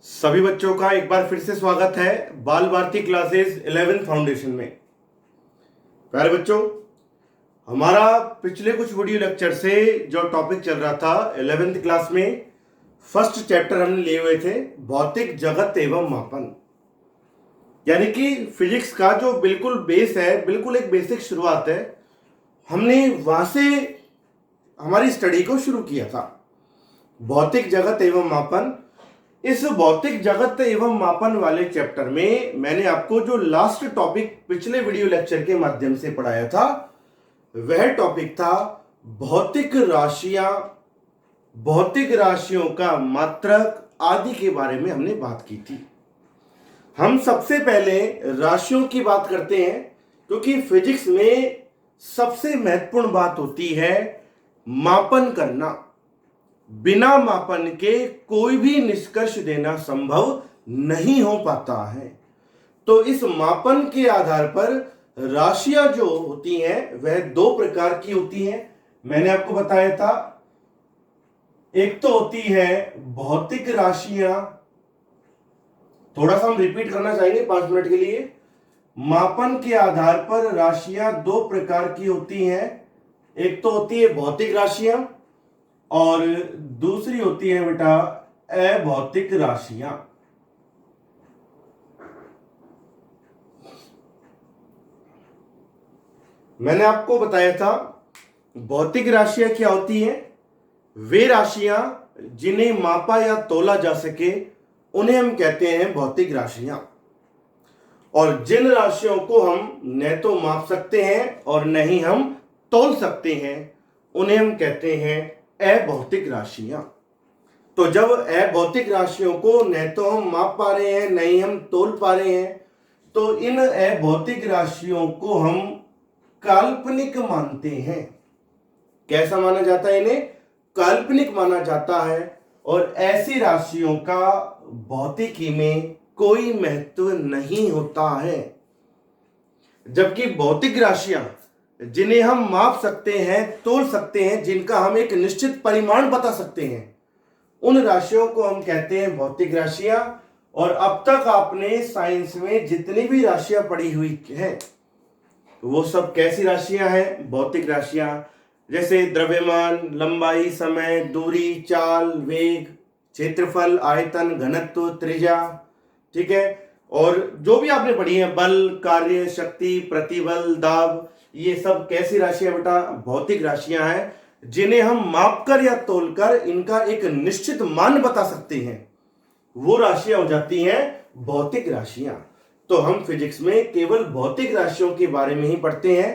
सभी बच्चों का एक बार फिर से स्वागत है बाल भारती क्लासेस 11th फाउंडेशन में। प्यारे बच्चों, हमारा पिछले कुछ वीडियो लेक्चर से जो टॉपिक चल रहा था 11th क्लास में, फर्स्ट चैप्टर हमने लिए हुए थे भौतिक जगत एवं मापन, यानी कि फिजिक्स का जो बिल्कुल बेस है, बिल्कुल एक बेसिक शुरुआत है। हमने वहां से हमारी स्टडी को शुरू किया था। भौतिक जगत एवं मापन, इस भौतिक जगत एवं मापन वाले चैप्टर में मैंने आपको जो लास्ट टॉपिक पिछले वीडियो लेक्चर के माध्यम से पढ़ाया था, वह टॉपिक था भौतिक राशियां, भौतिक राशियों का मात्रक आदि के बारे में हमने बात की थी। हम सबसे पहले राशियों की बात करते हैं, क्योंकि फिजिक्स में सबसे महत्वपूर्ण बात होती है मापन करना। बिना मापन के कोई भी निष्कर्ष देना संभव नहीं हो पाता है। तो इस मापन के आधार पर राशियां जो होती हैं वह दो प्रकार की होती हैं। मैंने आपको बताया था, एक तो होती है भौतिक राशियां, थोड़ा सा हम रिपीट करना चाहेंगे 5 मिनट के लिए। मापन के आधार पर राशियां दो प्रकार की होती हैं। एक तो होती है भौतिक राशियां और दूसरी होती है बेटा अभौतिक राशियां। मैंने आपको बताया था भौतिक राशियां क्या होती हैं। वे राशियां जिन्हें मापा या तोला जा सके उन्हें हम कहते हैं भौतिक राशियां, और जिन राशियों को हम न तो माप सकते हैं और न ही हम तोल सकते हैं उन्हें हम कहते हैं अभौतिक राशियां। तो जब अभौतिक राशियों को न तो हम माप पा रहे हैं, न ही हम तोल पा रहे हैं, तो इन अभौतिक राशियों को हम काल्पनिक मानते हैं। कैसा माना जाता है? इन्हें काल्पनिक माना जाता है, और ऐसी राशियों का भौतिकी में कोई महत्व नहीं होता है। जबकि भौतिक राशियां जिन्हें हम माप सकते हैं, तोल सकते हैं, जिनका हम एक निश्चित परिमाण बता सकते हैं, उन राशियों को हम कहते हैं भौतिक राशियां। और अब तक आपने साइंस में जितनी भी राशियां पढ़ी हुई हैं वो सब कैसी राशियां हैं? भौतिक राशियां। जैसे द्रव्यमान, लंबाई, समय, दूरी, चाल, वेग, क्षेत्रफल, आयतन, घनत्व, त्रिज्या, ठीक है। और जो भी आपने पढ़ी है, बल, कार्य, शक्ति, प्रतिबल, दाब, ये सब कैसी राशियां बेटा? भौतिक राशियां हैं, जिन्हें हम मापकर या तोलकर इनका एक निश्चित मान बता सकते हैं। वो राशियां हो जाती हैं भौतिक राशियां। तो हम फिजिक्स में केवल भौतिक राशियों के बारे में ही पढ़ते हैं।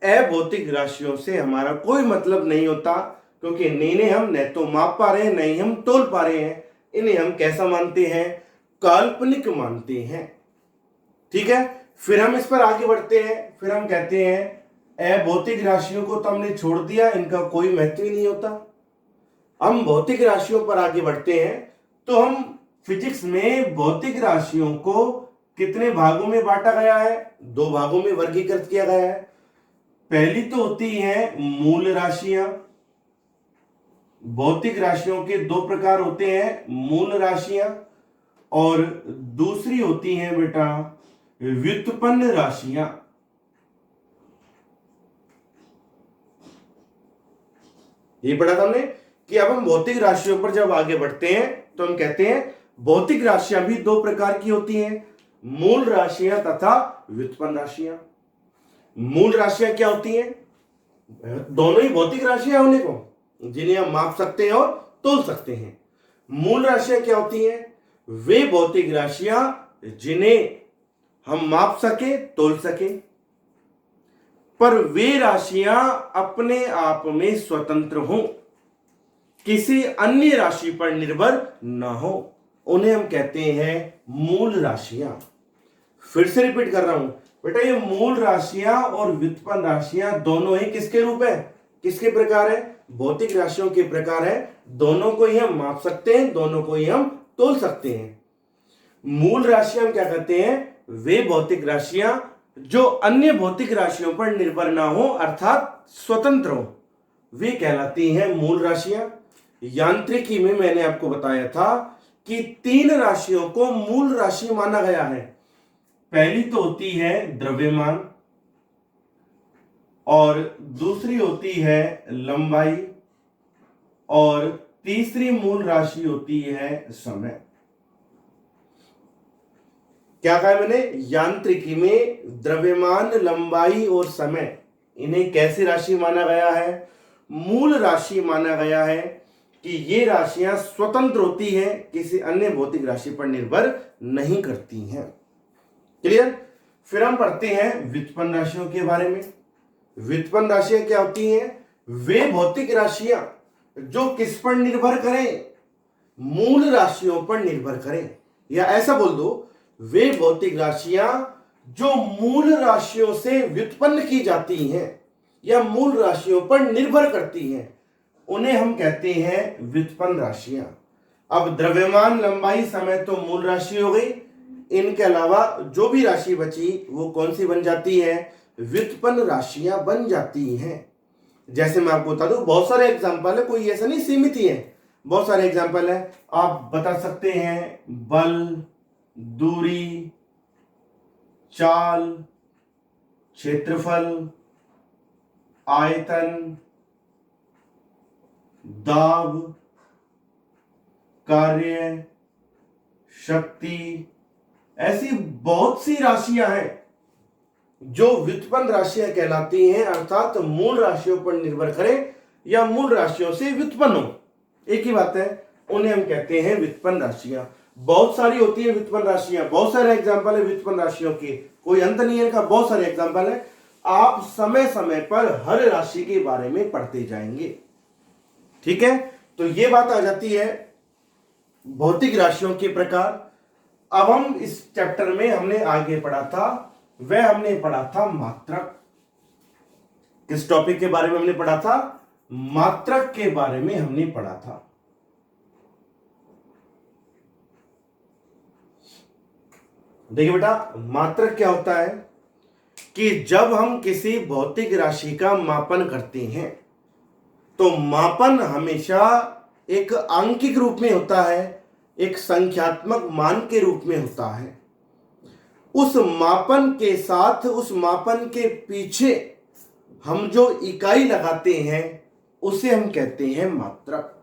अभौतिक राशियों से हमारा कोई मतलब नहीं होता, क्योंकि इन्हें हम न तो माप पा रहे हैं, न ही हम तोल पा रहे हैं। इन्हें हम कैसा मानते हैं? काल्पनिक मानते हैं। ठीक है। फिर हम इस पर आगे बढ़ते हैं। फिर हम कहते हैं अभौतिक राशियों को तो हमने छोड़ दिया, इनका कोई महत्व ही नहीं होता। हम भौतिक राशियों पर आगे बढ़ते हैं। तो हम फिजिक्स में भौतिक राशियों को कितने भागों में बांटा गया है? 2 भागों में वर्गीकृत किया गया है। पहली तो होती है मूल राशियां। भौतिक राशियों के 2 प्रकार होते हैं, मूल राशियां, और दूसरी होती है बेटा व्युत्पन्न राशियां। ये पढ़ा था हमने कि अब हम भौतिक राशियों पर जब आगे बढ़ते हैं तो हम कहते हैं भौतिक राशियां भी 2 प्रकार की होती हैं, मूल राशियां तथा व्युत्पन्न राशियां। मूल राशियां क्या होती हैं? दोनों ही भौतिक राशियां होने को, जिन्हें हम माप सकते हैं और तोल सकते हैं। मूल राशियां क्या होती हैं? वे भौतिक राशियां जिन्हें हम माप सके, तोल सके, पर वे राशियां अपने आप में स्वतंत्र हों, किसी अन्य राशि पर निर्भर न हो, उन्हें हम कहते हैं मूल राशियां। फिर से रिपीट कर रहा हूं बेटा, ये मूल राशियां और व्युत्पन्न राशियां दोनों ही किसके रूप है, किसके प्रकार है? भौतिक राशियों के प्रकार है। दोनों को ही हम माप सकते हैं, दोनों को ही हम तोल सकते हैं। मूल राशियां क्या कहते हैं? वे भौतिक राशियां जो अन्य भौतिक राशियों पर निर्भर ना हो, अर्थात स्वतंत्र हो, वे कहलाती हैं मूल राशियां। यांत्रिकी में मैंने आपको बताया था कि 3 राशियों को मूल राशि माना गया है। पहली तो होती है द्रव्यमान, और दूसरी होती है लंबाई, और तीसरी मूल राशि होती है समय। क्या कहा मैंने? यांत्रिकी में द्रव्यमान, लंबाई और समय, इन्हें कैसी राशि माना गया है? मूल राशि माना गया है कि ये राशियां स्वतंत्र होती हैं, किसी अन्य भौतिक राशि पर निर्भर नहीं करती हैं। क्लियर? फिर हम पढ़ते हैं व्युत्पन्न राशियों के बारे में। व्युत्पन्न राशियां क्या होती हैं? वे भौतिक राशियां जो किस पर निर्भर करें? मूल राशियों पर निर्भर करें, या ऐसा बोल दो, वे भौतिक राशियां जो मूल राशियों से व्युत्पन्न की जाती हैं या मूल राशियों पर निर्भर करती हैं, उन्हें हम कहते हैं व्युत्पन्न राशियां। अब द्रव्यमान, लंबाई, समय तो मूल राशि हो गई। इनके अलावा जो भी राशि बची वो कौन सी बन जाती है? व्युत्पन्न राशियां बन जाती हैं। जैसे मैं आपको बता दूं, बहुत सारे एग्जांपल है, कोई ऐसा नहीं सीमित ही है, बहुत सारे एग्जांपल है। आप बता सकते हैं बल, दूरी, चाल, क्षेत्रफल, आयतन, दाब, कार्य, शक्ति, ऐसी बहुत सी राशियां हैं जो व्युत्पन्न राशियां कहलाती हैं, अर्थात मूल राशियों पर निर्भर करें या मूल राशियों से व्युत्पन्न हो, एक ही बात है, उन्हें हम कहते हैं व्युत्पन्न राशियां। बहुत सारी होती है व्युत्पन्न राशियां, बहुत सारे एग्जांपल है व्युत्पन्न राशियों के, कोई अंत नहीं है इनका, बहुत सारे एग्जांपल है। आप समय समय पर हर राशि के बारे में पढ़ते जाएंगे, ठीक है। तो ये बात आ जाती है भौतिक राशियों के प्रकार। अब हम इस चैप्टर में हमने आगे पढ़ा था, वह हमने पढ़ा था मात्रक। किस टॉपिक के बारे में हमने पढ़ा था? मात्रक के बारे में हमने पढ़ा था। देखिए बेटा, मात्रक क्या होता है कि जब हम किसी भौतिक राशि का मापन करते हैं तो मापन हमेशा एक आंकिक रूप में होता है, एक संख्यात्मक मान के रूप में होता है। उस मापन के साथ, उस मापन के पीछे हम जो इकाई लगाते हैं उसे हम कहते हैं मात्रक।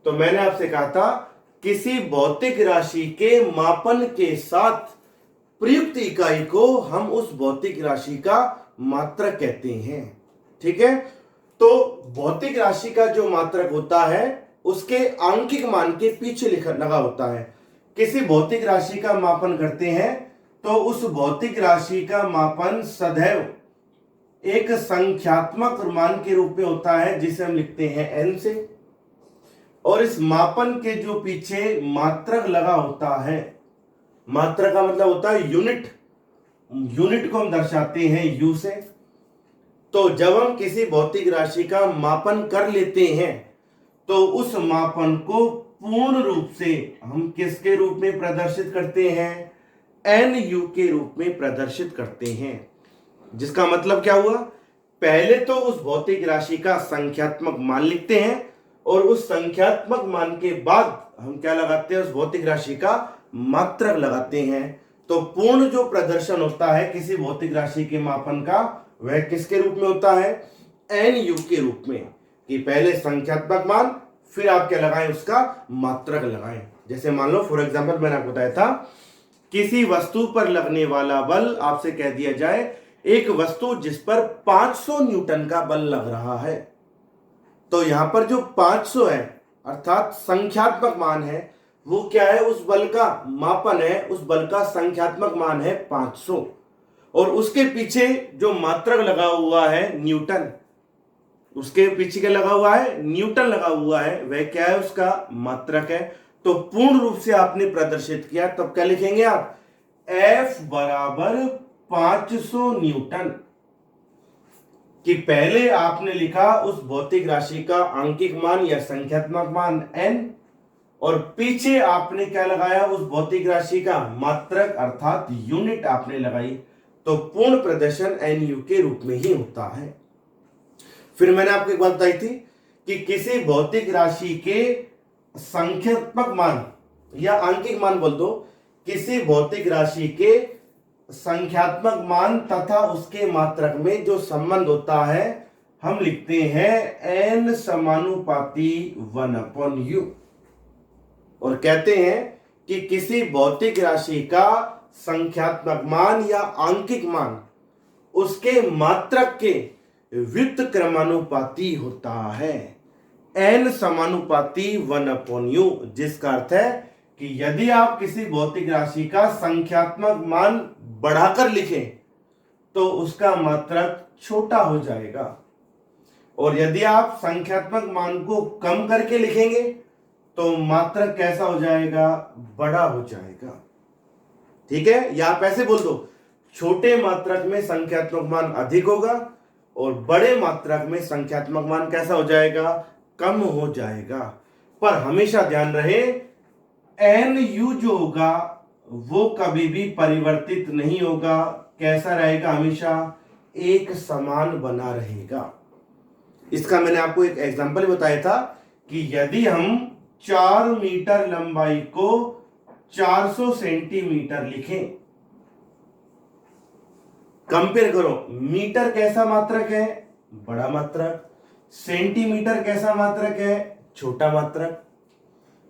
तो मैंने आपसे कहा था किसी भौतिक राशि के मापन के साथ प्रयुक्त इकाई को हम उस भौतिक राशि का मात्रक कहते हैं, ठीक है। तो भौतिक राशि का जो मात्रक होता है उसके आंकिक मान के पीछे लगा होता है। किसी भौतिक राशि का मापन करते हैं तो उस भौतिक राशि का मापन सदैव एक संख्यात्मक मान के रूप में होता है, जिसे हम लिखते हैं n से, और इस मापन के जो पीछे मात्रक लगा होता है, मात्रक का मतलब होता है यूनिट, यूनिट को हम दर्शाते हैं u से। तो जब हम किसी भौतिक राशि का मापन कर लेते हैं तो उस मापन को पूर्ण रूप से हम किसके रूप में प्रदर्शित करते हैं? nu के रूप में प्रदर्शित करते हैं। जिसका मतलब क्या हुआ? पहले तो उस भौतिक राशि का संख्यात्मक मान लिखते हैं और उस संख्यात्मक मान के बाद हम क्या लगाते हैं? उस भौतिक राशि का मात्रक लगाते हैं। तो पूर्ण जो प्रदर्शन होता है किसी भौतिक राशि के मापन का, वह किसके रूप में होता है? nu के रूप में, कि पहले संख्यात्मक मान फिर आप क्या लगाएं? उसका मात्रक लगाएं। जैसे मान लो फॉर एग्जांपल मैंने आपको बताया था, किसी वस्तु पर लगने वाला बल, आपसे कह दिया जाए एक वस्तु जिस पर 500 न्यूटन का बल लग रहा है, तो यहां पर जो 500 है अर्थात संख्यात्मक मान है, वो क्या है? उस बल का मापन है, उस बल का संख्यात्मक मान है 500, और उसके पीछे जो मात्रक लगा हुआ है न्यूटन, उसके पीछे क्या लगा हुआ है? न्यूटन लगा हुआ है, वह क्या है? उसका मात्रक है। तो पूर्ण रूप से आपने प्रदर्शित किया, तब क्या लिखेंगे आप? F बराबर 500 न्यूटन, कि पहले आपने लिखा उस भौतिक राशि का आंकिक मान या संख्यात्मक मान n, और पीछे आपने क्या लगाया? उस भौतिक राशि का मात्रक अर्थात यूनिट आपने लगाई। तो पूर्ण प्रदर्शन nu के रूप में ही होता है। फिर मैंने आपको एक बात बताई थी कि किसी भौतिक राशि के संख्यात्मक मान या आंकिक मान बोल दो, किसी भौतिक राशि के संख्यात्मक मान तथा उसके मात्रक में जो संबंध होता है हम लिखते हैं n समानुपाती 1/u, और कहते हैं कि किसी भौतिक राशि का संख्यात्मक मान या आंकिक मान उसके मात्रक के व्युत्त क्रमानुपाती होता है, n समानुपाती 1/u, जिसका अर्थ है कि यदि आप किसी भौतिक राशि का संख्यात्मक मान बढ़ाकर लिखें तो उसका मात्रक छोटा हो जाएगा, और यदि आप संख्यात्मक मान को कम करके लिखेंगे तो मात्रक कैसा हो जाएगा, बड़ा हो जाएगा। ठीक है, या आप ऐसे बोल दो, छोटे मात्रक में संख्यात्मक मान अधिक होगा और बड़े मात्रक में संख्यात्मक मान कैसा हो जाएगा, कम हो जाएगा। पर हमेशा ध्यान रहे nu जो होगा वो कभी भी परिवर्तित नहीं होगा, कैसा रहेगा, हमेशा एक समान बना रहेगा। इसका मैंने आपको एक एग्जांपल बताया था कि यदि हम 4 मीटर लंबाई को 400 सेंटीमीटर लिखें, कंपेयर करो, मीटर कैसा मात्रक है, बड़ा मात्रक, सेंटीमीटर कैसा मात्रक है, छोटा मात्रक।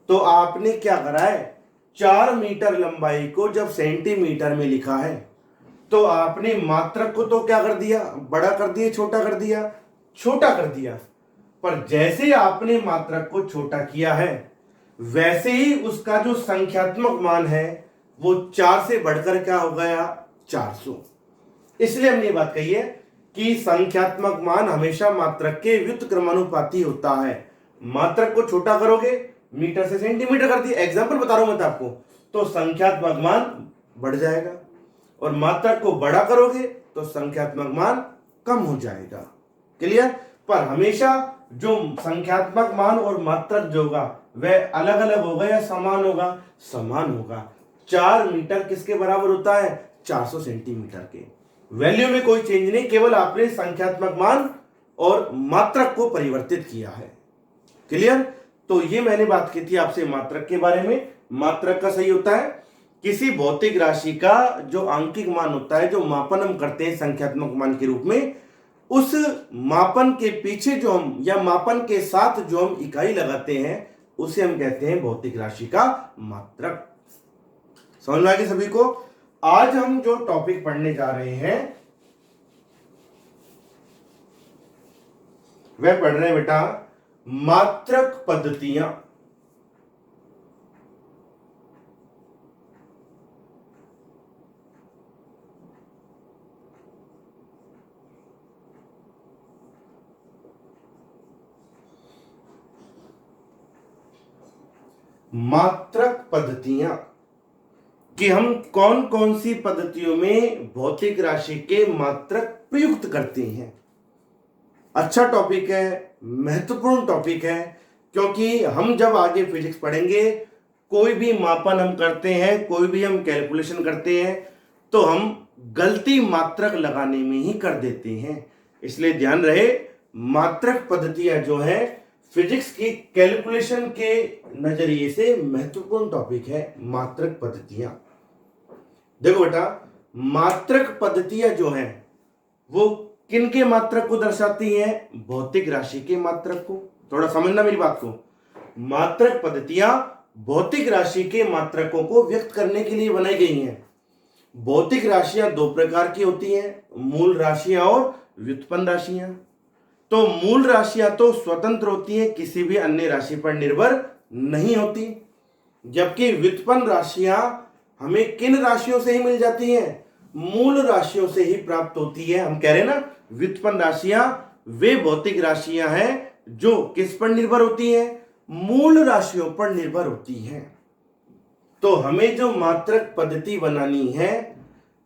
तो आपने क्या करा है, 4 मीटर लंबाई को जब सेंटीमीटर में लिखा है तो आपने मात्रक को तो क्या कर दिया, बड़ा कर दिया, छोटा कर दिया, छोटा कर दिया। पर जैसे आपने मात्रक को छोटा किया है वैसे ही उसका जो संख्यात्मक मान है वो 4 से बढ़कर क्या हो गया, 400। इसलिए हमने ये बात कही है कि संख्यात्मक मान हमेशा मात्रक के व्युत्त क्रमानुपाती होता है। मात्रक को छोटा करोगे, मीटर से सेंटीमीटर कर दिया, एग्जाम्पल बता रहा हूं मैं आपको, तो संख्यात्मक मान बढ़ जाएगा, और मात्रक को बड़ा करोगे तो संख्यात्मक मान कम हो जाएगा। क्लियर। पर हमेशा जो संख्यात्मक मान और मात्रक जो होगा वह अलग अलग होगा या समान होगा, समान होगा। 4 मीटर किसके बराबर होता है, 400 सेंटीमीटर के। वैल्यू में कोई चेंज नहीं, केवल आपने संख्यात्मक मान और मात्रक को परिवर्तित किया है। क्लियर। तो ये मैंने बात की थी आपसे मात्रक के बारे में। मात्रक का सही होता है किसी भौतिक राशि का जो आंकिक मान होता है, जो मापन हम करते हैं संख्यात्मक मान के रूप में, उस मापन के पीछे जो हम या मापन के साथ जो हम इकाई लगाते हैं उसे हम कहते हैं भौतिक राशि का मात्रक। समझ में आ गया सभी को। आज हम जो टॉपिक पढ़ने जा रहे हैं वह पढ़ रहे हैं बेटा मात्रक पद्धतियां। मात्रक पद्धतियां कि हम कौन कौन सी पद्धतियों में भौतिक राशि के मात्रक प्रयुक्त करते हैं। अच्छा टॉपिक है, महत्वपूर्ण टॉपिक है, क्योंकि हम जब आगे फिजिक्स पढ़ेंगे, कोई भी मापन हम करते हैं, कोई भी हम कैलकुलेशन करते हैं तो हम गलती मात्रक लगाने में ही कर देते हैं। इसलिए ध्यान रहे, मात्रक पद्धतियां जो है फिजिक्स की कैलकुलेशन के नजरिए से महत्वपूर्ण टॉपिक है। मात्रक पद्धतियां, देखो बेटा, मात्रक पद्धतियां जो हैं वो किनके मात्रक को दर्शाती हैं, भौतिक राशि के मात्रक को। थोड़ा समझना मेरी बात को। मात्रक पद्धतियां भौतिक राशि के मात्रकों को व्यक्त करने के लिए बनाई गई हैं। भौतिक राशियां 2 प्रकार की होती हैं, मूल राशियां और व्युत्पन्न राशियां। तो मूल राशियां तो स्वतंत्र होती हैं, किसी भी अन्य राशि पर निर्भर नहीं होती, जबकि व्युत्पन्न राशियां हमें किन राशियों से ही मिल जाती हैं, मूल राशियों से ही प्राप्त होती है। हम कह रहे हैं ना, व्युत्पन्न राशियां वे भौतिक राशियां हैं जो किस पर निर्भर होती हैं, मूल राशियों पर निर्भर होती हैं। तो हमें जो मात्रक पद्धति बनानी है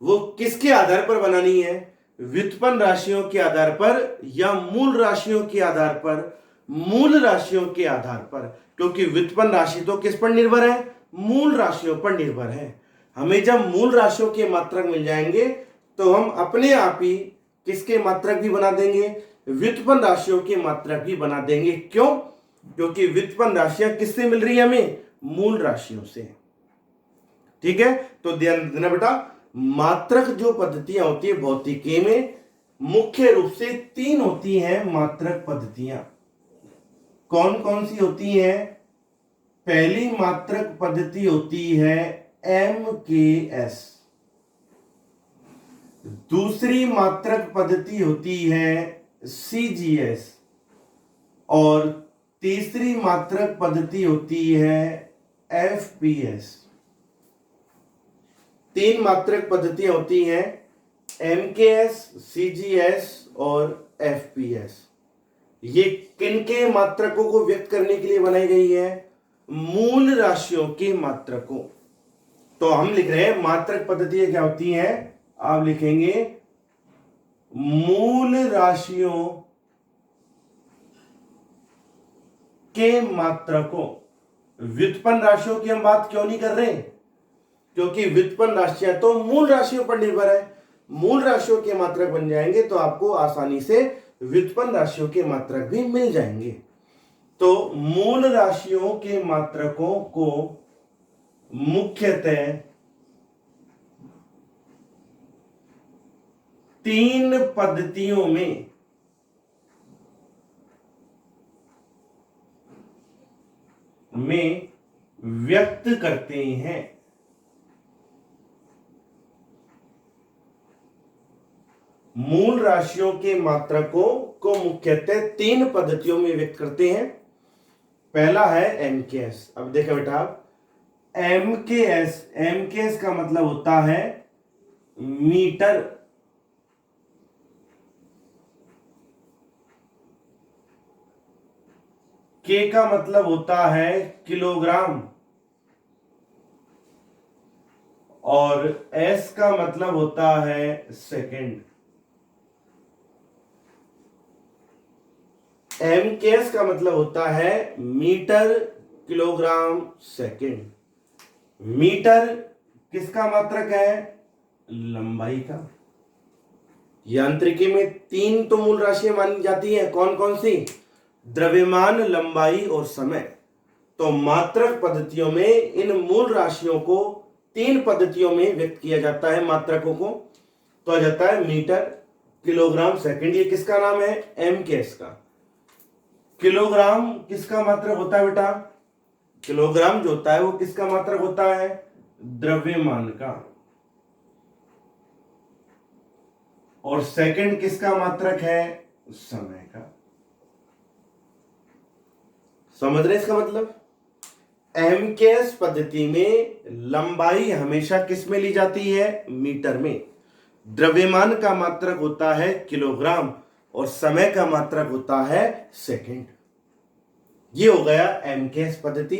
वो किसके आधार पर बनानी है, व्युत्पन्न राशियों के आधार पर या मूल राशियों के आधार पर, मूल राशियों के आधार पर, क्योंकि व्युत्पन्न राशि तो किस पर निर्भर है, मूल राशियों पर निर्भर है। हमें जब मूल राशियों के मात्रक मिल जाएंगे तो हम अपने आप ही किसके मात्रक भी बना देंगे, व्युत्पन्न राशियों के मात्रक भी बना देंगे। क्यों, क्योंकि व्युत्पन्न राशियां किससे मिल रही है हमें? मूल राशियों से। ठीक है, तो ध्यान देना बेटा, मात्रक जो पद्धतियां होती है भौतिकी में, मुख्य रूप से 3 होती हैं मात्रक पद्धतियां। कौन कौन सी होती हैं? पहली मात्रक पद्धति होती है MKS, दूसरी मात्रक पद्धति होती है CGS, और तीसरी मात्रक पद्धति होती है FPS। 3 मात्रक पद्धतियां होती हैं, MKS, CGS और FPS। ये किनके मात्रकों को व्यक्त करने के लिए बनाई गई है? मूल राशियों के मात्रकों। तो हम लिख रहे हैं मात्रक पद्धतियां क्या होती हैं? आप लिखेंगे मूल राशियों के मात्रकों। व्युत्पन्न राशियों की हम बात क्यों नहीं कर रहे? क्योंकि व्युत्पन्न राशियां तो मूल राशियों पर निर्भर है। मूल राशियों के मात्रक बन जाएंगे तो आपको आसानी से व्युत्पन्न राशियों के मात्रक भी मिल जाएंगे। तो मूल राशियों के मात्रकों को मुख्यतः 3 पद्धतियों में व्यक्त करते हैं। मूल राशियों के मात्रकों को मुख्यतः 3 पद्धतियों में व्यक्त करते हैं। पहला है MKS। अब देखो बेटा, MKS का मतलब होता है मीटर, K का मतलब होता है किलोग्राम, और S का मतलब होता है सेकंड। MKS का मतलब होता है मीटर, किलोग्राम, सेकंड। मीटर किसका मात्रक है? लंबाई का। यांत्रिकी में 3 तो मूल राशियां मानी जाती हैं, कौन कौन सी? द्रव्यमान, लंबाई और समय। तो मात्रक पद्धतियों में इन मूल राशियों को 3 पद्धतियों में व्यक्त किया जाता है मात्रकों को। तो आ जाता है मीटर, किलोग्राम, सेकंड। ये किसका नाम है? MKS का। किलोग्राम किसका मात्रक होता है बेटा? किलोग्राम जो होता है वो किसका मात्रक होता है? द्रव्यमान का। और सेकंड किसका मात्रक है? समय का। समझ रहे इसका मतलब? MKS पद्धति में लंबाई हमेशा किस में ली जाती है? मीटर में। द्रव्यमान का मात्रक होता है किलोग्राम, और समय का मात्रक होता है सेकंड। ये हो गया MKS पद्धति।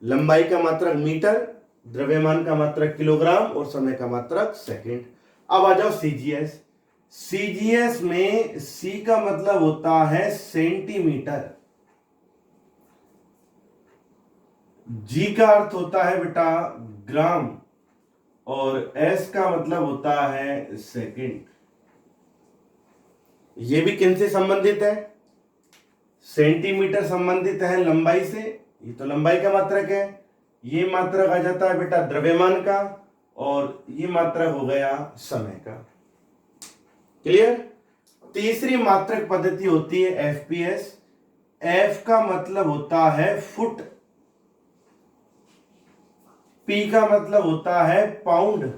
लंबाई का मात्रक मीटर, द्रव्यमान का मात्रक किलोग्राम और समय का मात्रक सेकंड। अब आ जाओ CGS। CGS में C का मतलब होता है सेंटीमीटर, G का अर्थ होता है बेटा ग्राम, और S का मतलब होता है सेकंड। ये भी किन से संबंधित है? सेंटीमीटर संबंधित है लंबाई से, ये तो लंबाई का मात्रक है। ये मात्रक आ जाता है बेटा द्रव्यमान का, और ये मात्रक हो गया समय का। क्लियर? तीसरी मात्रक पद्धति होती है FPS। F का मतलब होता है फुट, P का मतलब होता है पाउंड,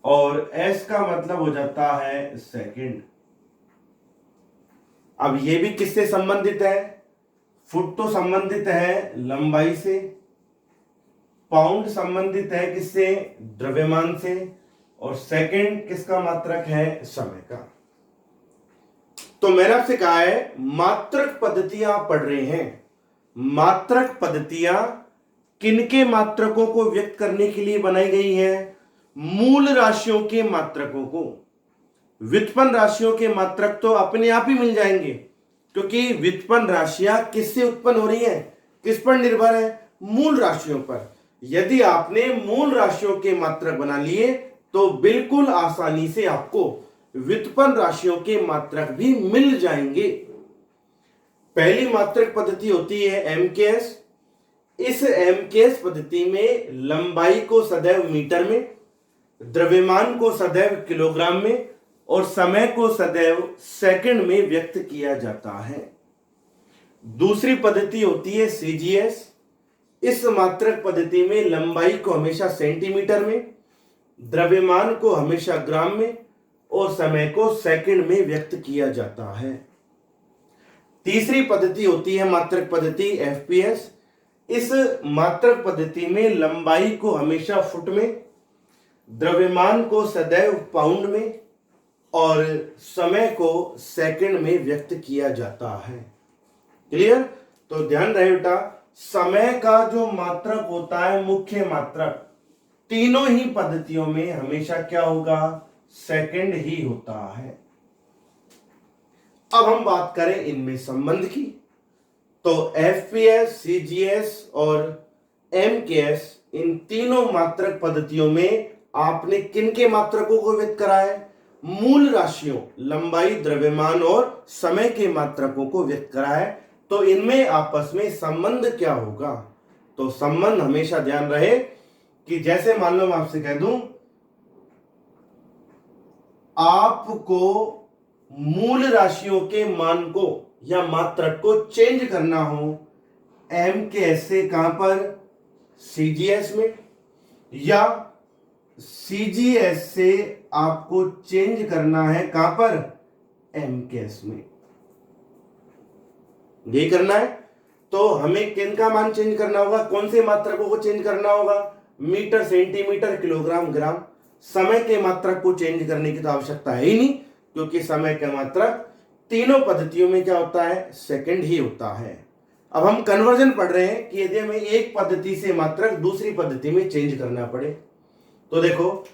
और S का मतलब हो जाता है सेकंड। अब ये भी किससे संबंधित है? फुट तो संबंधित है लंबाई से, पाउंड संबंधित है किससे? द्रव्यमान से, और सेकंड किसका मात्रक है? समय का। तो मैंने आपसे कहा है मात्रक पद्धतियां आप पढ़ रहे हैं। मात्रक पद्धतियां किनके मात्रकों को व्यक्त करने के लिए बनाई गई हैं? मूल राशियों के मात्रकों को। व्युत्पन्न राशियों के मात्रक तो अपने आप ही मिल जाएंगे, क्योंकि व्युत्पन्न राशियां किससे उत्पन्न हो रही हैं? किस पर निर्भर है? मूल राशियों पर। यदि आपने मूल राशियों के मात्रक बना लिए तो बिल्कुल आसानी से आपको व्युत्पन्न राशियों के मात्रक भी मिल जाएंगे। पहली मात्रक पद्धति होती है एमकेएस। इस एमकेएस पद्धति में लंबाई को सदैव मीटर में, द्रव्यमान को सदैव किलोग्राम में और समय को सदैव सेकंड में व्यक्त किया जाता है। दूसरी पद्धति होती है सीजीएस। इस मात्रक पद्धति में लंबाई को हमेशा सेंटीमीटर में, द्रव्यमान को हमेशा ग्राम में और समय को सेकंड में व्यक्त किया जाता है। तीसरी पद्धति होती है मात्रक पद्धति एफपीएस। इस मात्रक पद्धति में लंबाई को हमेशा फुट में, द्रव्यमान को सदैव पाउंड में और समय को सेकंड में व्यक्त किया जाता है। क्लियर? तो ध्यान रहे बेटा, समय का जो मात्रक होता है, मुख्य मात्रक, तीनों ही पद्धतियों में हमेशा क्या होगा? सेकंड ही होता है। अब हम बात करें इनमें संबंध की, तो एफपीएस, सीजीएस और एमकेएस, इन तीनों मात्रक पद्धतियों में आपने किनके मात्रकों को व्यक्त करा है? मूल राशियों लंबाई, द्रव्यमान और समय के मात्रकों को व्यक्त करा है। तो इनमें आपस में संबंध क्या होगा? तो संबंध हमेशा ध्यान रहे कि जैसे मान लो मैं आपसे कह दूं, आपको मूल राशियों के मान को या मात्रक को चेंज करना हो एमकेएस से, कहां पर? सीजीएस में, या सीजीएस से आपको चेंज करना है कहां पर? एमकेएस में। यही करना है। तो हमें किन का मान चेंज करना होगा? कौन से मात्रकों को चेंज करना होगा? मीटर, सेंटीमीटर, किलोग्राम, ग्राम। समय के मात्रक को चेंज करने की तो आवश्यकता है ही नहीं, क्योंकि समय का मात्रक तीनों पद्धतियों में क्या होता है? सेकंड ही होता है। अब हम कन्वर्जन पढ़ रहे हैं कि यदि हमें एक पद्धति से मात्रक दूसरी पद्धति में चेंज करना पड़े, तो देखो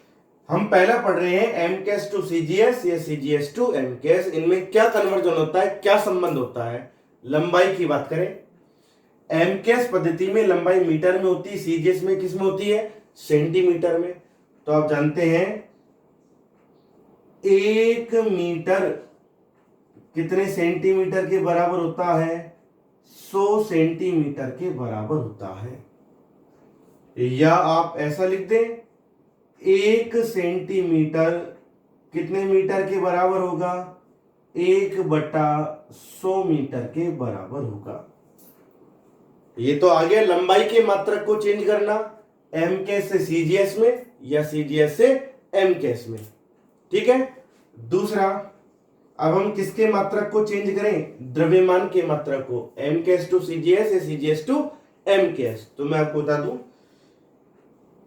हम पहला पढ़ रहे हैं एमकेएस टू सीजीएस या सीजीएस टू एमकेएस। इनमें क्या कन्वर्जन होता है, क्या संबंध होता है? लंबाई की बात करें, एमकेएस पद्धति में लंबाई मीटर में होती है, सीजीएस में किस में होती है? सेंटीमीटर में। तो आप जानते हैं 1 मीटर कितने सेंटीमीटर के बराबर होता है? 100 सेंटीमीटर के बराबर होता है। या आप ऐसा लिख दें, 1 सेंटीमीटर कितने मीटर के बराबर होगा? 1/100 मीटर के बराबर होगा। ये तो आ गया लंबाई के मात्रक को चेंज करना, एमकेएस से सीजीएस में या सीजीएस से एमकेएस में। ठीक है। दूसरा, अब हम किसके मात्रक को चेंज करें? द्रव्यमान के मात्रक को, एमकेएस टू सीजीएस या सीजीएस टू एमकेएस। तो मैं आपको बता दूं,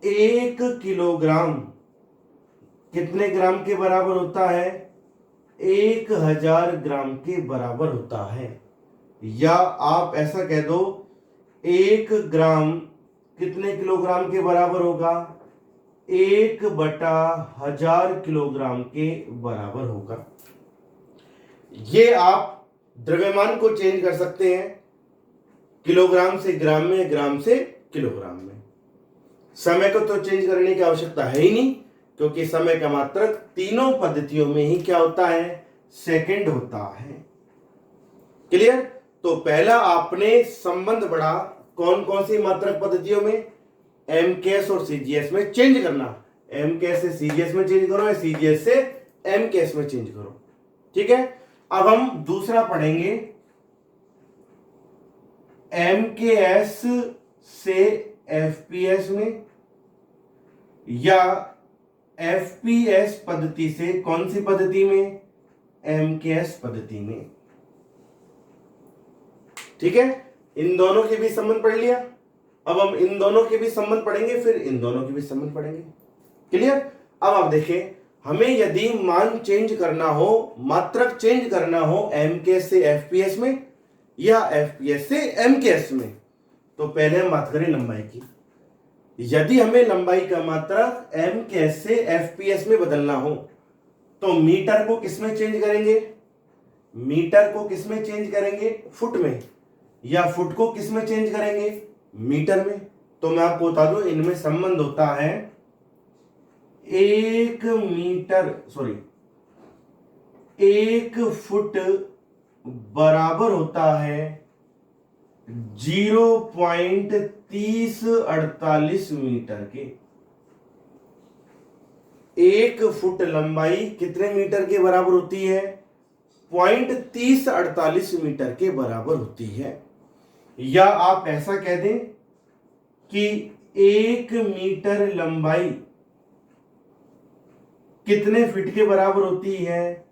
1 किलोग्राम कितने ग्राम के बराबर होता है? 1000 ग्राम के बराबर होता है। या आप ऐसा कह दो, 1 ग्राम कितने किलोग्राम के बराबर होगा? 1/1000 किलोग्राम के बराबर होगा। ये आप द्रव्यमान को चेंज कर सकते हैं, किलोग्राम से ग्राम में, ग्राम से किलोग्राम में। समय को तो चेंज करने की आवश्यकता है ही नहीं, क्योंकि समय का मात्रक तीनों पद्धतियों में ही क्या होता है? सेकंड होता है। क्लियर? तो पहला आपने संबंध बढ़ा कौन कौन सी मात्रक पद्धतियों में? एमकेएस और सीजीएस में चेंज करना। एमकेएस से सीजीएस में चेंज करो या सीजीएस से एमकेएस में चेंज करो। ठीक है। अब हम दूसरा पढ़ेंगे, एमकेएस से एफपीएस में या एफपीएस पद्धति से कौन सी पद्धति में? एमकेएस पद्धति में। ठीक है। इन दोनों के भी संबंध पढ़ लिया। अब हम इन दोनों के भी संबंध पढ़ेंगे, फिर इन दोनों के भी संबंध पढ़ेंगे। क्लियर? अब आप देखें, हमें यदि मान चेंज करना हो, मात्रक चेंज करना हो एमकेएस से एफपीएस में या एफपीएस से एमकेएस में, तो पहले हम बात करें लंबाई की। यदि हमें लंबाई का मात्रक एमकेएस से एफपीएस में बदलना हो, तो मीटर को किस में चेंज करेंगे? मीटर को किस में चेंज करेंगे? फुट में। या फुट को किस में चेंज करेंगे? मीटर में। तो मैं आपको बता दूं, इनमें संबंध होता है 1 फुट बराबर होता है 0.3048 मीटर के। 1 फुट लंबाई कितने मीटर के बराबर होती है? 0.3048 मीटर के बराबर होती है। या आप ऐसा कह दें कि 1 मीटर लंबाई कितने फीट के बराबर होती है?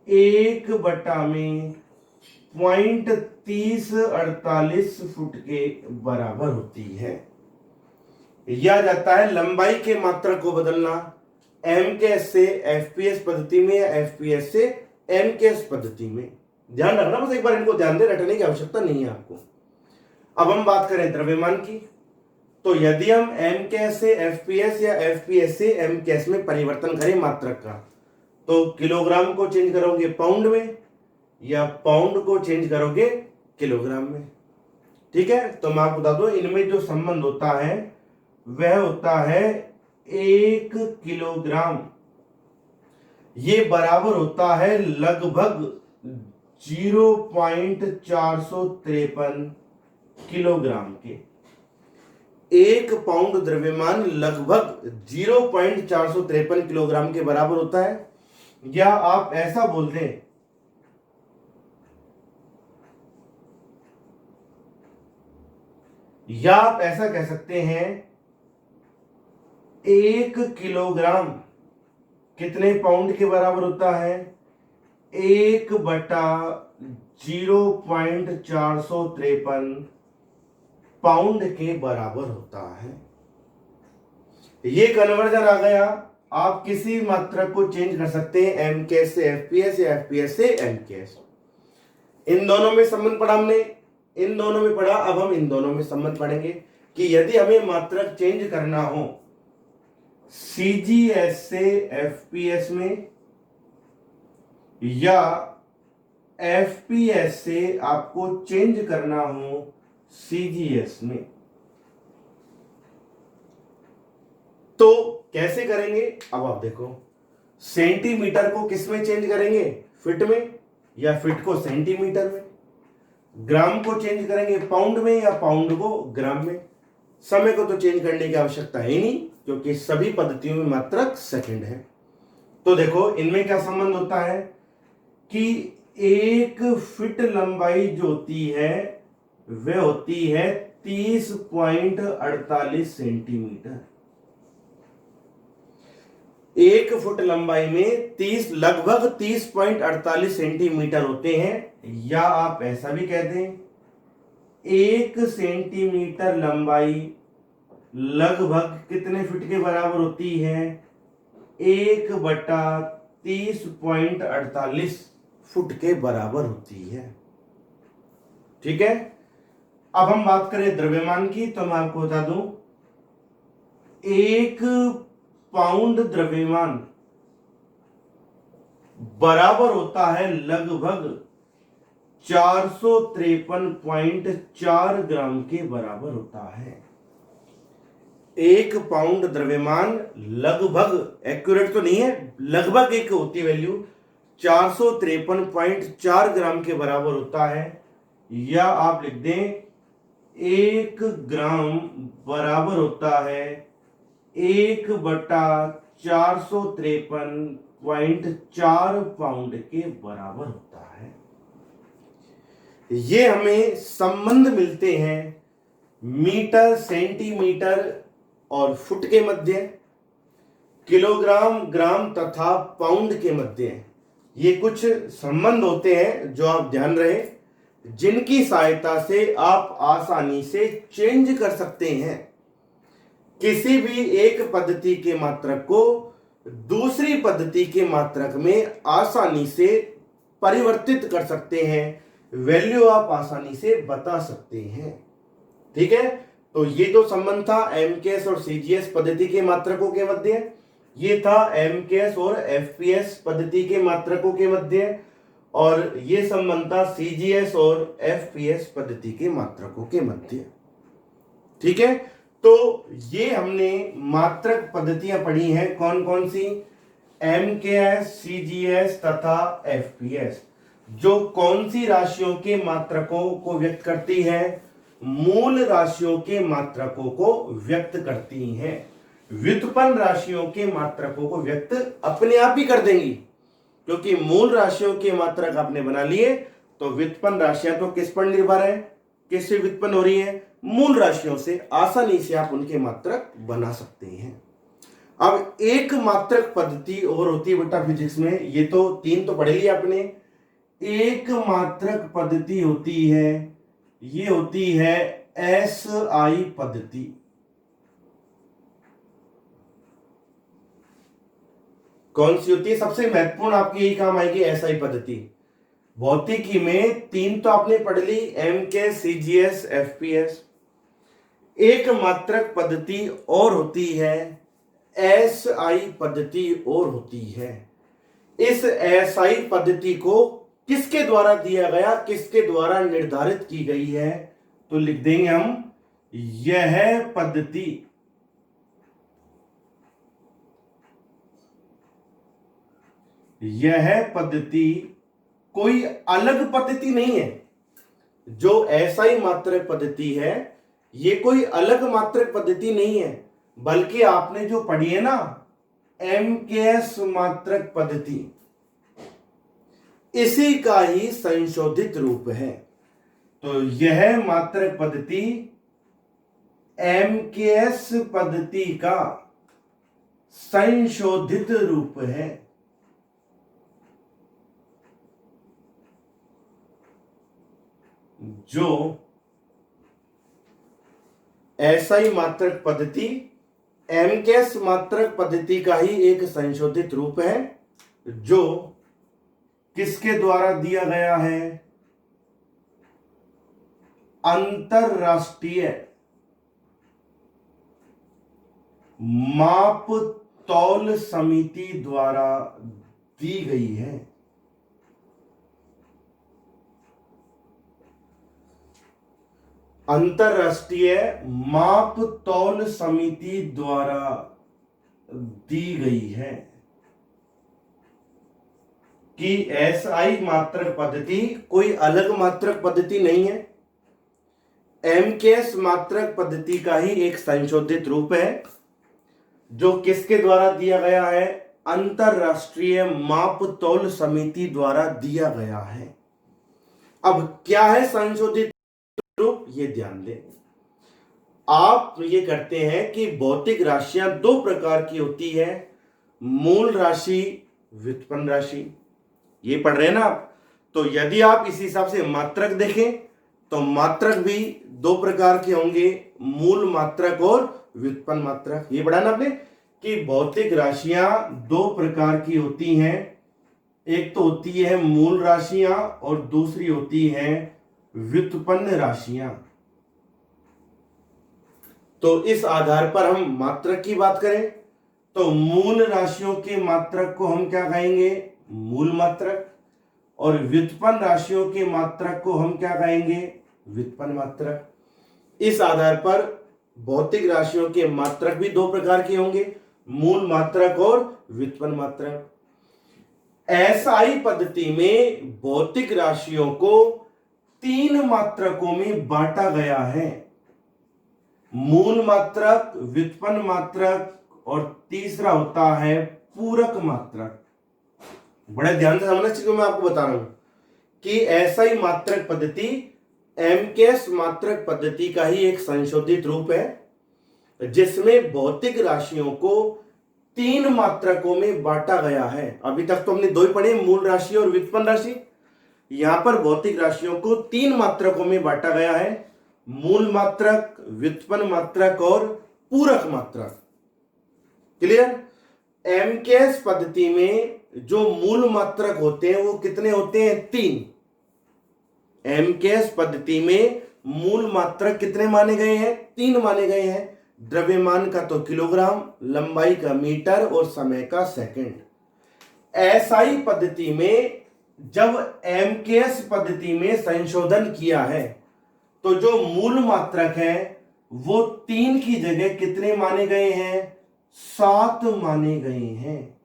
1 बटा में 0.3048 फुट के बराबर होती है। यह जाता है लंबाई के मात्रक को बदलना एमकेएस से एफपीएस पद्धति में या एफपीएस से एमकेएस पद्धति में। ध्यान रखना, बस एक बार इनको ध्यान दे, रटने की आवश्यकता नहीं है आपको। अब हम बात करें द्रव्यमान की, तो यदि हम एमकेएस से एफपीएस या एफपीएस से एमकेएस में परिवर्तन करें मात्रक का, तो किलोग्राम को चेंज करोगे पाउंड में या पाउंड को चेंज करोगे किलोग्राम में। ठीक है, तो मैं आपको बता दूं, इनमें जो संबंध होता है वह होता है 1 किलोग्राम, ये बराबर होता है लगभग 0.453 किलोग्राम के। 1 पाउंड द्रव्यमान लगभग 0.453 किलोग्राम के बराबर होता है। या आप ऐसा बोल दें, या आप ऐसा कह सकते हैं 1 किलोग्राम कितने पाउंड के बराबर होता है? 1 बटा 0.453 पाउंड के बराबर होता है। ये कन्वर्जन आ गया। आप किसी मात्रक को चेंज कर सकते हैं एमकेएस से एफपीएस या एफपीएस से एमकेएस। इन दोनों में संबंध पढ़ा हमने, इन दोनों में पढ़ा। अब हम इन दोनों में संबंध पढ़ेंगे कि यदि हमें मात्रक चेंज करना हो सीजीएस से एफपीएस में या एफपीएस से आपको चेंज करना हो सीजीएस में, तो कैसे करेंगे? अब आप देखो, सेंटीमीटर को किस में चेंज करेंगे? फिट में, या फिट को सेंटीमीटर में। ग्राम को चेंज करेंगे पाउंड में या पाउंड को ग्राम में। समय को तो चेंज करने की आवश्यकता है नहीं, क्योंकि सभी पद्धतियों में मात्रक सेकंड है। तो देखो इनमें क्या संबंध होता है कि 1 फीट लंबाई जो होती है वह होती है 30.48 सेंटीमीटर। 1 फुट लंबाई में लगभग 30.48 सेंटीमीटर होते हैं। या आप ऐसा भी कह दें 1 सेंटीमीटर लंबाई लगभग कितने फीट के बराबर होती है? 1 बटा 30.48 फुट के बराबर होती है। ठीक है, अब हम बात करें द्रव्यमान की, तो मैं आपको बता दूं 1 पाउंड द्रव्यमान बराबर होता है लगभग 453.4 ग्राम के बराबर होता है। 1 पाउंड द्रव्यमान लगभग, एक्यूरेट तो नहीं है, लगभग एक होती है वैल्यू, 453.4 ग्राम के बराबर होता है। या आप लिख दें 1 ग्राम बराबर होता है 1 बटा 453.4 पाउंड के बराबर होता है। ये हमें संबंध मिलते हैं मीटर, सेंटीमीटर और फुट के मध्य, किलोग्राम, ग्राम तथा पाउंड के मध्य। ये कुछ संबंध होते हैं जो आप ध्यान रहे, जिनकी सहायता से आप आसानी से चेंज कर सकते हैं। किसी भी एक पद्धति के मात्रक को दूसरी पद्धति के मात्रक में आसानी से परिवर्तित कर सकते हैं, वैल्यू आप आसानी से बता सकते हैं। ठीक है, तो ये जो संबंध था एमकेएस और सीजीएस पद्धति के मात्रकों के मध्य, ये था एमकेएस और एफपीएस पद्धति के मात्रकों के मध्य, और ये संबंध था सीजीएस और एफपीएस पद्धति के मात्रकों के मध्य। ठीक है, तो ये हमने मात्रक पद्धतियां पढ़ी हैं, कौन कौन सी? एमकेएस, सीजीएस तथा एफपीएस। जो कौन सी राशियों के मात्रकों को व्यक्त करती है? मूल राशियों के मात्रकों को व्यक्त करती हैं। व्युत्पन्न राशियों के मात्रकों को व्यक्त अपने आप ही कर देंगी, क्योंकि मूल राशियों के मात्रक आपने बना लिए, तो व्युत्पन्न राशियां तो किस पर निर्भर है, किससे व्युत्पन्न हो रही है? मूल राशियों से। आसानी से आप उनके मात्रक बना सकते हैं। अब एक मात्रक पद्धति और होती है बेटा फिजिक्स में, ये तो तीन तो पढ़े लिए आपने। एक मात्रक पद्धति होती है, ये होती है एसआई पद्धति। कौन सी होती है? सबसे महत्वपूर्ण आपकी यही काम आएगी, एसआई पद्धति। भौतिकी में तीन तो आपने पढ़ ली, एमके, सीजीएस, एफपीएस। एक मात्रक पद्धति और होती है एसआई पद्धति और होती है। इस एसआई पद्धति को किसके द्वारा दिया गया, किसके द्वारा निर्धारित की गई है? तो लिख देंगे हम, यह पद्धति कोई अलग पद्धति नहीं है। जो एसआई मात्रक पद्धति है, ये कोई अलग मात्रक पद्धति नहीं है, बल्कि आपने जो पढ़ी है ना एमकेएस मात्रक पद्धति, इसी का ही संशोधित रूप है। तो यह मात्रक पद्धति एमकेएस पद्धति का संशोधित रूप है। जो एसआई मात्रक पद्धति एमकेएस मात्रक पद्धति का ही एक संशोधित रूप है, जो किसके द्वारा दिया गया है? अंतरराष्ट्रीय माप तौल समिति द्वारा दी गई है। अंतरराष्ट्रीय माप तौल समिति द्वारा दी गई है कि एसआई मात्रक पद्धति कोई अलग मात्रक पद्धति नहीं है, एमकेएस मात्रक पद्धति का ही एक संशोधित रूप है, जो किसके द्वारा दिया गया है? अंतरराष्ट्रीय माप तौल समिति द्वारा दिया गया है। अब क्या है संशोधित रूप, ये ध्यान दें। आप ये करते हैं कि भौतिक राशियां दो प्रकार की होती है, मूल राशि, व्युत्पन्न राशि। ये पढ़ रहे हैं ना आप? तो यदि आप इस हिसाब से मात्रक देखें तो मात्रक भी दो प्रकार के होंगे, मूल मात्रक और व्युत्पन्न मात्रक। ये पढ़ा ना आपने कि भौतिक राशियां दो प्रकार की होती हैं, एक तो होती है मूल राशियां और दूसरी होती है व्युत्पन्न राशियां। तो इस आधार पर हम मात्रक की बात करें तो मूल राशियों के मात्रक को हम क्या कहेंगे? मूल मात्रक। और व्युत्पन्न राशियों के मात्रक को हम क्या कहेंगे? व्युत्पन्न मात्रक। इस आधार पर भौतिक राशियों के मात्रक भी दो प्रकार के होंगे, मूल मात्रक और व्युत्पन्न मात्रक। एसआई पद्धति में भौतिक राशियों को तीन मात्रकों में बांटा गया है, मूल मात्रक, व्युत्पन्न मात्रक और तीसरा होता है पूरक मात्रक। बड़े ध्यान से समझना चाहिए, मैं आपको बता रहा हूं कि एसआई मात्रक पद्धति एमकेएस मात्रक पद्धति का ही एक संशोधित रूप है, जिसमें भौतिक राशियों को तीन मात्रकों में बांटा गया है। अभी तक तो हमने दो ही पढ़े, मूल राशि और व्युत्पन्न राशि। यहां पर भौतिक राशियों को तीन मात्रकों में बांटा गया है, मूल मात्रक, व्युत्पन्न मात्रक और पूरक मात्रक। क्लियर? एमकेएस पद्धति में जो मूल मात्रक होते हैं वो कितने होते हैं? तीन। एमकेएस पद्धति में मूल मात्रक कितने माने गए हैं? तीन माने गए हैं। द्रव्यमान का तो किलोग्राम, लंबाई का मीटर और समय का सेकंड। एसआई पद्धति में जब एमकेएस पद्धति में संशोधन किया है तो जो मूल मात्रक है वो तीन की जगह कितने माने गए हैं? 7 माने गए हैं।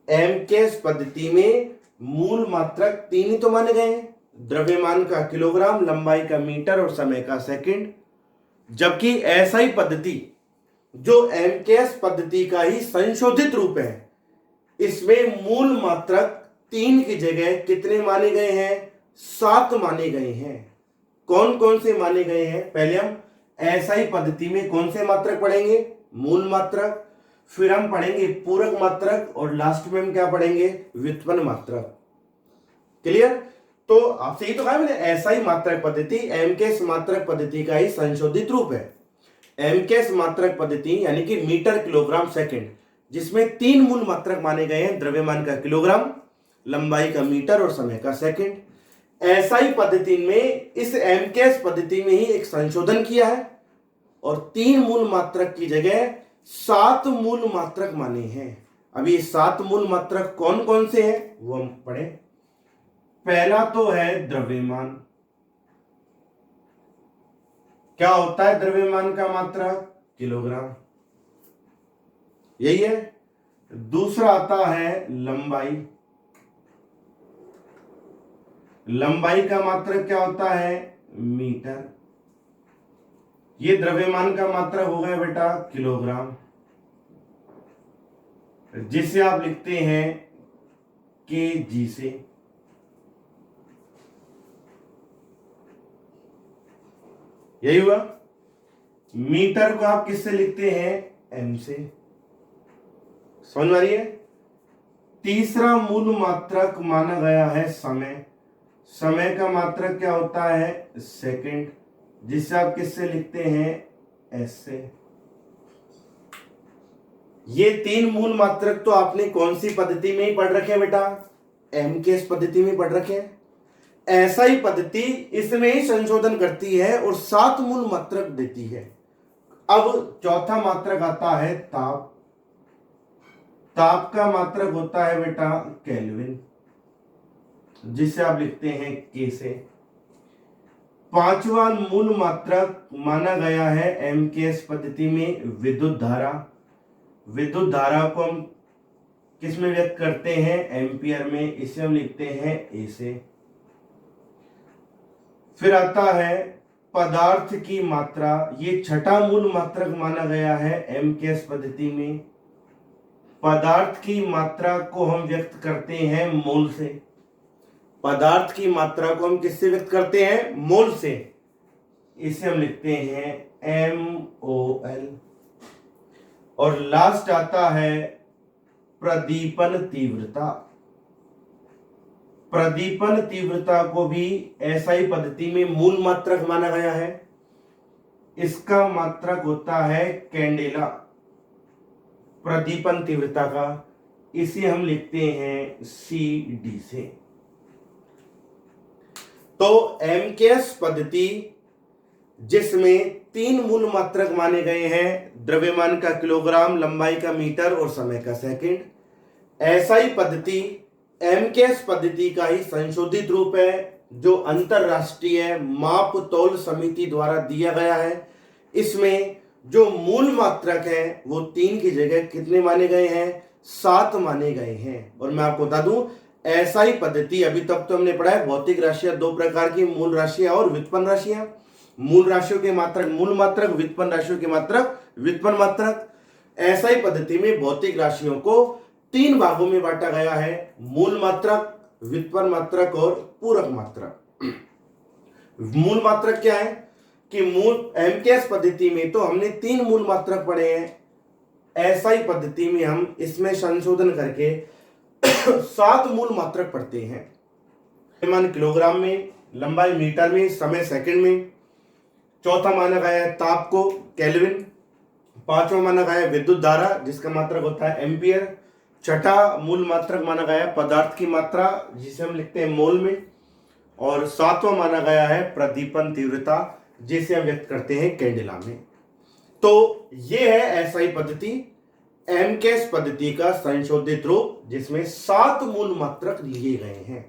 एमकेएस पद्धति में मूल मात्रक तीन ही तो माने गए हैं, द्रव्यमान का किलोग्राम, लंबाई का मीटर और समय का सेकंड। जबकि एसआई पद्धति जो एमकेएस पद्धति का ही संशोधित रूप है, इसमें मूल मात्रक तीन की जगह कितने माने गए हैं? 7 माने गए हैं। कौन कौन से माने गए हैं? पहले हम एसआई पद्धति में कौन से मात्रक पढ़ेंगे? मूल मात्रक, फिर हम पढ़ेंगे पूरक मात्रक और लास्ट में हम क्या पढ़ेंगे? व्युत्पन्न मात्रक। क्लियर? तो आपसे ही तो कहा मैंने, एसआई मात्रक पद्धति एमकेएस मात्रक पद्धति का ही संशोधित रूप है। एमकेएस मात्रक पद्धति यानी कि मीटर किलोग्राम सेकंड, जिसमें तीन मूल मात्रक माने गए हैं, द्रव्यमान का किलोग्राम, लंबाई का मीटर और समय का सेकंड। एसआई पद्धति में इस एमकेएस पद्धति में ही एक संशोधन किया है और तीन मूल मात्रक की जगह 7 मूल मात्रक माने हैं। अब ये 7 मूल मात्रक कौन कौन से हैं वो हम पढ़े। पहला तो है द्रव्यमान। क्या होता है द्रव्यमान का मात्रक? किलोग्राम, यही है। दूसरा आता है लंबाई। लंबाई का मात्रक क्या होता है? मीटर। ये द्रव्यमान का मात्रक हो गया बेटा किलोग्राम, जिसे आप लिखते हैं केजी से। यही हुआ। मीटर को आप किससे लिखते हैं? एम से। समझ में आ रही है? तीसरा मूल मात्रक माना गया है समय। समय का मात्रक क्या होता है? सेकंड, जिसे आप किससे लिखते हैं? एस से। ये तीन मूल मात्रक तो आपने कौन सी पद्धति में ही पढ़ रखे हैं बेटा? एमकेएस पद्धति में पढ़ रखे हैं। एसआई पद्धति इसमें ही संशोधन करती है और 7 मूल मात्रक देती है। अब चौथा मात्रक आता है ताप। ताप का मात्रक होता है बेटा केल्विन, जिसे आप लिखते हैं के से। पांचवा मूल मात्रक माना गया है एमकेएस पद्धति में विद्युत धारा। विद्युत धारा को हम किस में व्यक्त करते हैं? एम्पियर में, इसे हम लिखते हैं ए से। फिर आता है पदार्थ की मात्रा। ये छठा मूल मात्रक माना गया है एमकेएस पद्धति में। पदार्थ की मात्रा को हम व्यक्त करते हैं मोल से। पदार्थ की मात्रा को हम किससे व्यक्त करते हैं? मोल से। इसे हम लिखते हैं MOL। और लास्ट आता है प्रदीपन तीव्रता। प्रदीपन तीव्रता को भी एसआई पद्धति में मूल मात्रक माना गया है। इसका मात्रक होता है कैंडेला, प्रदीपन तीव्रता का। इसे हम लिखते हैं CD से। तो एमकेएस पद्धति जिसमें तीन मूल मात्रक माने गए हैं, द्रव्यमान का किलोग्राम, लंबाई का मीटर और समय का सेकंड। एसआई पद्धति एमकेएस पद्धति का ही संशोधित रूप है, जो अंतरराष्ट्रीय माप तौल समिति द्वारा दिया गया है। इसमें जो मूल मात्रक है वो तीन की जगह कितने माने गए हैं? 7 माने गए हैं। और मैं आपको बता दूं, एसआई पद्धति अभी तक तो हमने पढ़ा है भौतिक राशियां दो प्रकार की, मूल राशियां और व्युत्पन्न राशियां। मूल राशियों के मात्रक मूल मात्रक, व्युत्पन्न राशियों के मात्रक व्युत्पन्न मात्रक। एसआई पद्धति में भौतिक राशियों को 3 भागों में बांटा गया है, मूल मात्रक, व्युत्पन्न मात्रक और पूरक मात्रक। मूल मात्रक क्या है कि मूल एमकेएस पद्धति में तो हमने 3 मूल मात्रक पढ़े हैं। एसआई पद्धति में हम इसमें संशोधन करके 7 मूल मात्रक पढ़ते हैं। द्रव्यमान किलोग्राम में, लंबाई मीटर में, समय सेकंड में। चौथा माना गया है ताप को केल्विन। पांचवा माना गया है विद्युत धारा, जिसका मात्रक होता है एम्पियर। छठा मूल मात्रक माना गया है पदार्थ की मात्रा, जिसे हम लिखते हैं मोल में। और 7वां माना गया है प्रदीपन तीव्रता, जिसे हम व्यक्त करते हैं कैंडेला में। तो ये है एसआई पद्धति, एमकेएस पद्धति का संशोधित रूप, जिसमें 7 मूल मात्रक लिए गए हैं।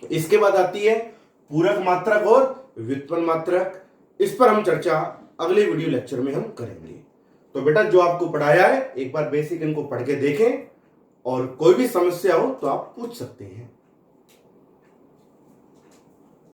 इसके बाद आती है पूरक मात्रक और व्युत्पन्न मात्रक। इस पर हम चर्चा अगले वीडियो लेक्चर में हम करेंगे। तो बेटा जो आपको पढ़ाया है एक बार बेसिक इनको पढ़ के देखें, और कोई भी समस्या हो तो आप पूछ सकते हैं।